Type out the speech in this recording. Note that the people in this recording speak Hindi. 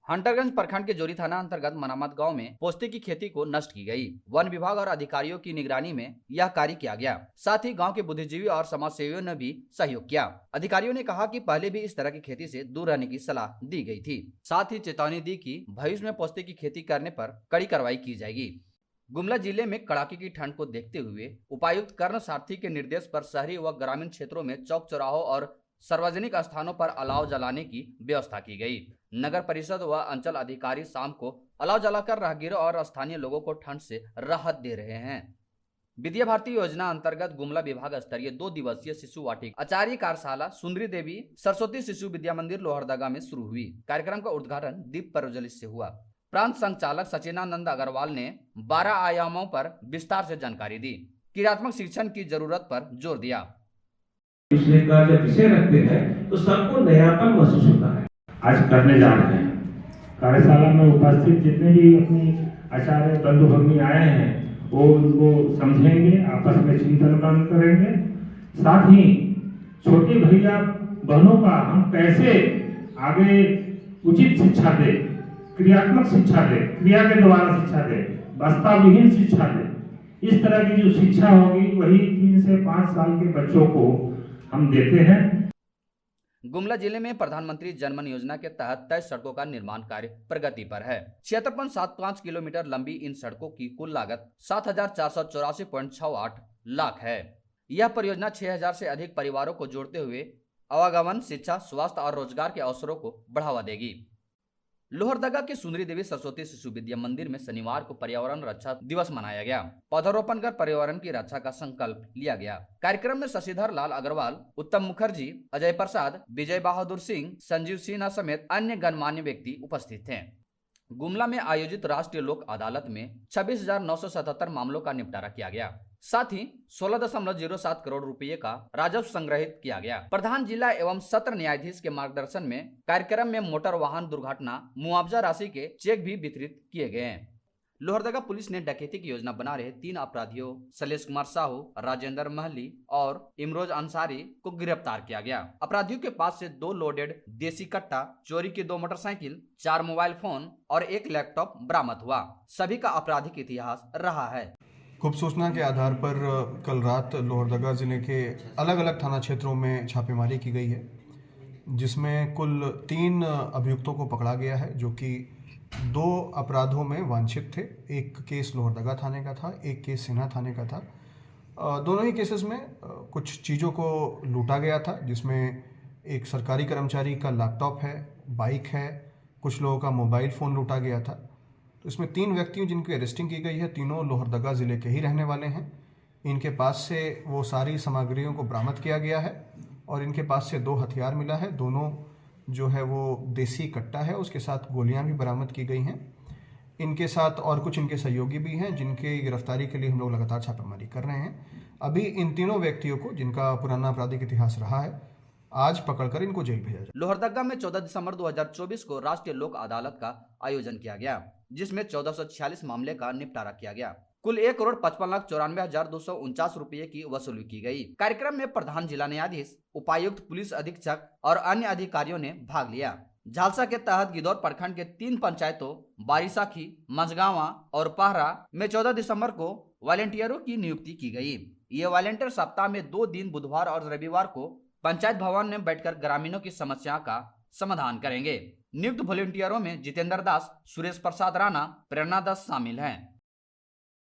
हंटरगंज प्रखंड के जोरी थाना अंतर्गत मनामत गांव में पोस्ती की खेती को नष्ट की गई। वन विभाग और अधिकारियों की निगरानी में यह कार्य किया गया। साथ ही गांव के बुद्धिजीवी और समाज सेवियों ने भी सहयोग किया। अधिकारियों ने कहा कि पहले भी इस तरह की खेती से दूर रहने की सलाह दी गई थी। साथ ही चेतावनी दी कि भविष्य में पोस्ती की खेती करने पर कड़ी कार्रवाई की जाएगी। गुमला जिले में कड़ाके की ठंड को देखते हुए उपायुक्त कर्ण सारथी के निर्देश पर शहरी व ग्रामीण क्षेत्रों में चौक चौराहों और सार्वजनिक स्थानों पर अलाव जलाने की व्यवस्था की गई। नगर परिषद व अंचल अधिकारी शाम को अलाव जलाकर राहगीरों और स्थानीय लोगों को ठंड से राहत दे रहे हैं। विद्या भारती योजना अंतर्गत गुमला विभाग स्तरीय 2 दिवसीय शिशु वाटिका आचार्य कार्यशाला सुंदरी देवी सरस्वती शिशु विद्या मंदिर लोहरदगा में शुरू हुई। कार्यक्रम का उद्घाटन दीप प्रज्वलित से हुआ। प्रांत संचालक सचिनानंद अग्रवाल ने 12 आयामों पर विस्तार से जानकारी दी। क्रियात्मक शिक्षण की जरूरत पर जोर दिया। विषय का जब विषय रखते हैं तो सबको नयापन महसूस होता है। आज करने जा रहे हैं कार्यशाला में उपस्थित जितने भी अपनी आचार्य बंधु भगिनी आए हैं वो उनको समझेंगे, आपस में चिंतन करेंगे। साथ ही छोटे भैया बहनों का हम कैसे आगे उचित शिक्षा दे, क्रियात्मक शिक्षा दे, क्रिया के द्वारा शिक्षा दे, वास्तवविहीन शिक्षा दे। इस तरह की जो शिक्षा होगी वही 3 से 5 साल के बच्चों को हम देते हैं। गुमला जिले में प्रधानमंत्री जनमन योजना के तहत 23 सड़कों का निर्माण कार्य प्रगति पर है। 76.75 किलोमीटर लंबी इन सड़कों की कुल लागत 7,484.68 लाख है। यह परियोजना 6,000 से अधिक परिवारों को जोड़ते हुए आवागमन, शिक्षा, स्वास्थ्य और रोजगार के अवसरों को बढ़ावा देगी। लोहरदगा के सुंदरी देवी सरस्वती शिशु विद्या मंदिर में शनिवार को पर्यावरण रक्षा दिवस मनाया गया। पौधारोपण कर पर्यावरण की रक्षा का संकल्प लिया गया। कार्यक्रम में शशिधर लाल अग्रवाल, उत्तम मुखर्जी, अजय प्रसाद, विजय बहादुर सिंह, संजीव सिन्हा समेत अन्य गणमान्य व्यक्ति उपस्थित थे। गुमला में आयोजित राष्ट्रीय लोक अदालत में 26,977 मामलों का निपटारा किया गया। साथ ही 16.07 करोड़ रुपए का राजस्व संग्रहित किया गया। प्रधान जिला एवं सत्र न्यायाधीश के मार्गदर्शन में कार्यक्रम में मोटर वाहन दुर्घटना मुआवजा राशि के चेक भी वितरित किए गए। लोहरदगा पुलिस ने डकैती की योजना बना रहे 3 अपराधियों शैलेश कुमार साहू, राजेंद्र महली और इमरोज अंसारी को गिरफ्तार किया गया। अपराधियों के पास से 2 लोडेड देसी कट्टा, चोरी की 2 मोटरसाइकिल, 4 मोबाइल फोन और 1 लैपटॉप बरामद हुआ। सभी का आपराधिक इतिहास रहा है। गुप्त सूचना के आधार पर कल रात लोहरदगा जिले के अलग अलग थाना क्षेत्रों में छापेमारी की गई है, जिसमें कुल 3 अभियुक्तों को पकड़ा गया है, जो कि 2 अपराधों में वांछित थे। एक केस लोहरदगा थाने का था, एक केस सिन्हा थाने का था। दोनों ही केसेस में कुछ चीज़ों को लूटा गया था, जिसमें एक सरकारी कर्मचारी का लैपटॉप है, बाइक है, कुछ लोगों का मोबाइल फ़ोन लूटा गया था। तो इसमें 3 व्यक्तियों जिनकी अरेस्टिंग की गई है, तीनों लोहरदगा ज़िले के ही रहने वाले हैं। इनके पास से वो सारी सामग्रियों को बरामद किया गया है और इनके पास से 2 हथियार मिला है। दोनों जो है वो देसी कट्टा है, उसके साथ गोलियां भी बरामद की गई हैं। इनके साथ और कुछ इनके सहयोगी भी हैं, जिनकी गिरफ्तारी के लिए हम लोग लगातार छापेमारी कर रहे हैं। अभी इन तीनों व्यक्तियों को, जिनका पुराना आपराधिक इतिहास रहा है, आज पकड़कर इनको जेल भेजा जाए। लोहरदगा में 14 दिसंबर 2024 को राष्ट्रीय लोक अदालत का आयोजन किया गया, जिसमें 1446 मामले का निपटारा किया गया। कुल 1,55,94,249 रुपए की वसूली की गई। कार्यक्रम में प्रधान जिला न्यायाधीश, उपायुक्त, पुलिस अधीक्षक और अन्य अधिकारियों ने भाग लिया। झालसा के तहत गिदौर प्रखंड के 3 पंचायतों बारिसाखी, मझगावा और पहरा में 14 दिसंबर को वॉलेंटियरों की नियुक्ति की गई। ये वॉलेंटियर सप्ताह में 2 दिन बुधवार और रविवार को पंचायत भवन में बैठकर ग्रामीणों की समस्या का समाधान करेंगे। नियुक्त वॉलेंटियरों में जितेंद्र दास, सुरेश प्रसाद राणा, प्रेरणा दास शामिल हैं।